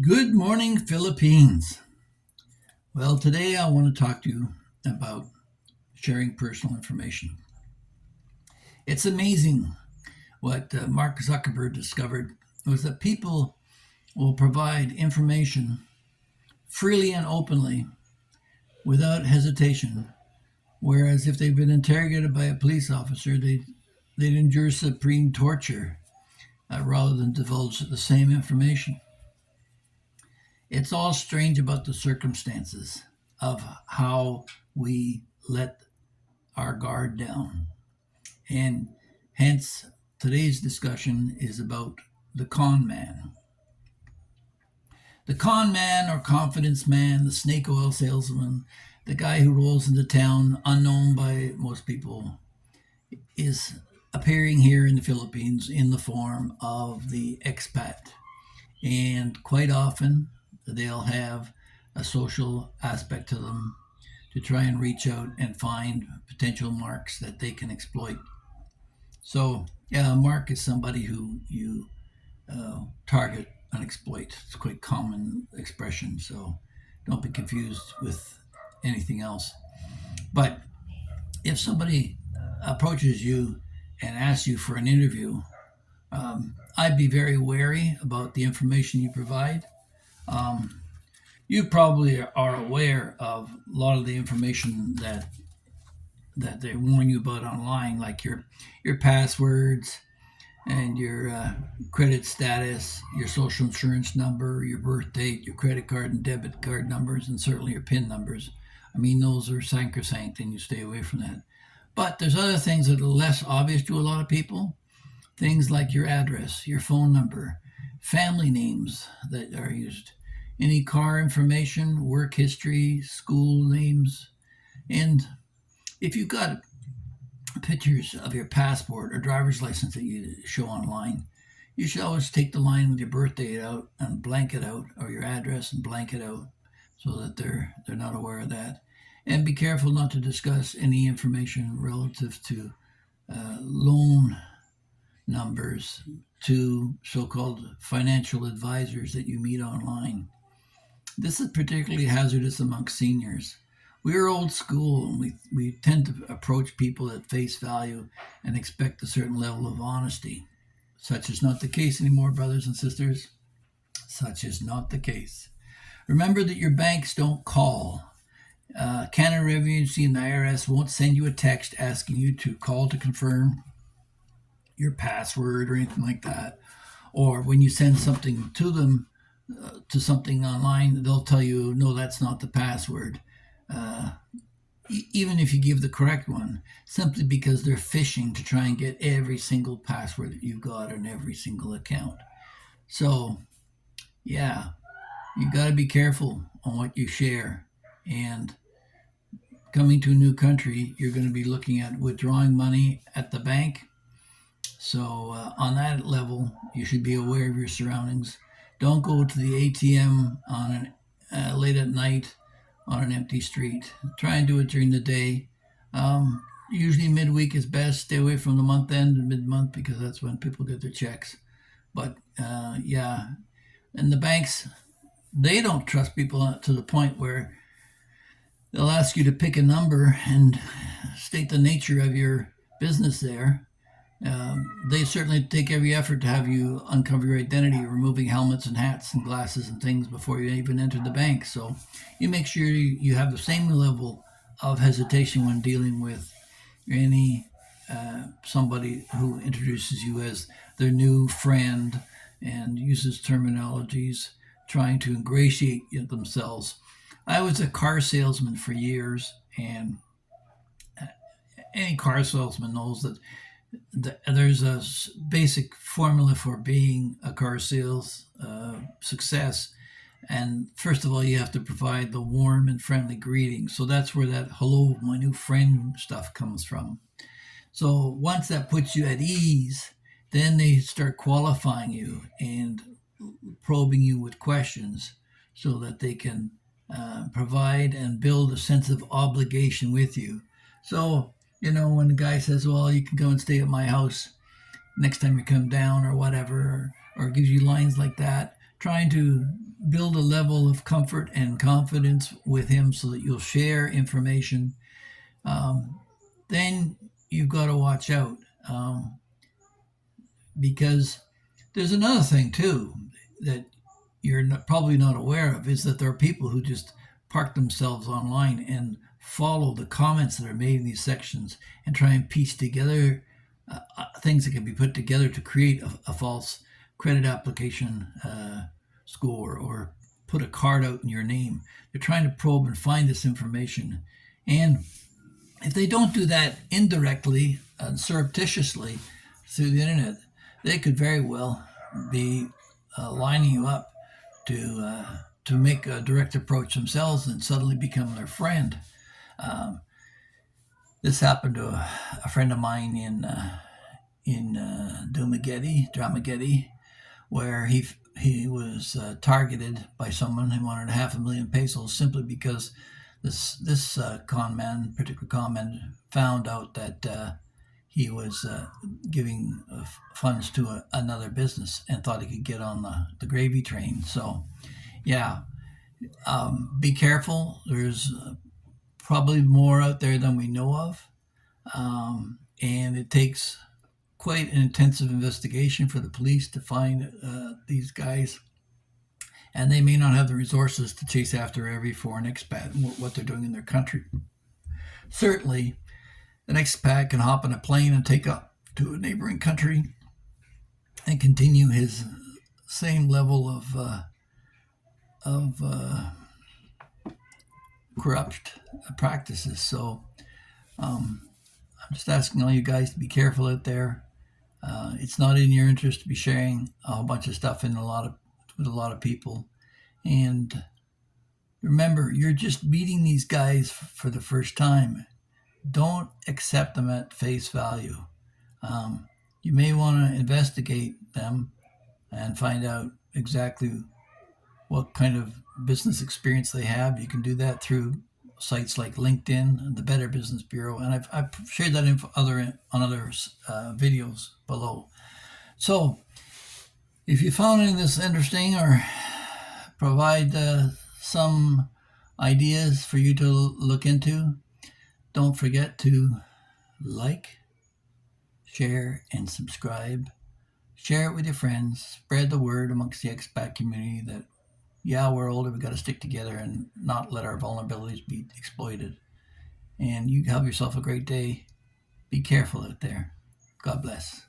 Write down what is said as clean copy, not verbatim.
Good morning, Philippines. Well, today I want to talk to you about sharing personal information. It's amazing what Mark Zuckerberg discovered was that people will provide information freely and openly without hesitation, whereas if they've been interrogated by a police officer, they'd endure supreme torture rather than divulge the same information. It's all strange about the circumstances of how we let our guard down. And hence, today's discussion is about the con man. The con man or confidence man, the snake oil salesman, the guy who rolls into town unknown by most people, is appearing here in the Philippines in the form of the expat. And quite often, they'll have a social aspect to them to try and reach out and find potential marks that they can exploit. So, yeah, a mark is somebody who you target and exploit. It's a quite common expression, so don't be confused with anything else. But if somebody approaches you and asks you for an interview, I'd be very wary about the information you provide. Um, you probably are aware of a lot of the information that they warn you about online, like your passwords and your credit status, your social insurance number, your birth date, your credit card and debit card numbers, and certainly your PIN numbers. I mean, those are sacrosanct, and you stay away from that. But there's other things that are less obvious to a lot of people. Things like your address, your phone number, family names that are used, any car information, work history, school names, and if you've got pictures of your passport or driver's license that you show online, you should always take the line with your birth date out and blank it out, or your address and blank it out, so that they're not aware of that. And be careful not to discuss any information relative to loan numbers to so-called financial advisors that you meet online. This is particularly hazardous amongst seniors. We're old school and we tend to approach people at face value and expect a certain level of honesty. Such is not the case anymore, brothers and sisters. Such is not the case. Remember that your banks don't call. Canada Revenue Agency and the IRS won't send you a text asking you to call to confirm your password or anything like that. Or when you send something to them, to something online, they'll tell you, no, that's not the password. Uh, Even if you give the correct one, simply because they're fishing to try and get every single password that you've got on every single account. So, yeah, you got to be careful on what you share. And coming to a new country, you're going to be looking at withdrawing money at the bank. So, on that level, you should be aware of your surroundings. Don't go to the ATM on late at night on an empty street. Try and do it during the day. Usually midweek is best. Stay away from the month end and mid month because that's when people get their checks. But yeah, and the banks, they don't trust people to the point where they'll ask you to pick a number and state the nature of your business there. They certainly take every effort to have you uncover your identity, removing helmets and hats and glasses and things before you even enter the bank. So you make sure you have the same level of hesitation when dealing with any somebody who introduces you as their new friend and uses terminologies trying to ingratiate themselves. I was a car salesman for years, and any car salesman knows that there's a basic formula for being a car sales success. And first of all, you have to provide the warm and friendly greeting. So that's where that hello, my new friend stuff comes from. So once that puts you at ease, then they start qualifying you and probing you with questions so that they can provide and build a sense of obligation with you. So, when the guy says, well, you can come and stay at my house next time you come down or whatever, or gives you lines like that, trying to build a level of comfort and confidence with him so that you'll share information, then you've got to watch out, because there's another thing too that you're probably not aware of, is that there are people who just park themselves online and follow the comments that are made in these sections and try and piece together things that can be put together to create a false credit application score, or put a card out in your name. They're trying to probe and find this information. And if they don't do that indirectly and surreptitiously through the internet, they could very well be lining you up to make a direct approach themselves and suddenly become their friend. This happened to a friend of mine in Dramageddon, where he was targeted by someone who wanted 500,000 pesos simply because this particular con man, found out that he was giving funds to another business and thought he could get on the gravy train. So, yeah, be careful. There's probably more out there than we know of, and it takes quite an intensive investigation for the police to find these guys, and they may not have the resources to chase after every foreign expat and what they're doing in their country. Certainly, an expat can hop on a plane and take up to a neighboring country and continue his same level of corrupt practices. So I'm just asking all you guys to be careful out there. It's not in your interest to be sharing a whole bunch of stuff with a lot of people. And remember, you're just meeting these guys for the first time. Don't accept them at face value. You may want to investigate them and find out exactly what kind of business experience they have. You can do that through sites like LinkedIn and the Better Business Bureau, and I've shared that on other videos below. So if you found any of this interesting, or provide some ideas for you to look into, don't forget to like, share, and subscribe. Share it with your friends. Spread the word amongst the expat community that, yeah, we're older, we got to stick together and not let our vulnerabilities be exploited. And you have yourself a great day. Be careful out there. God bless.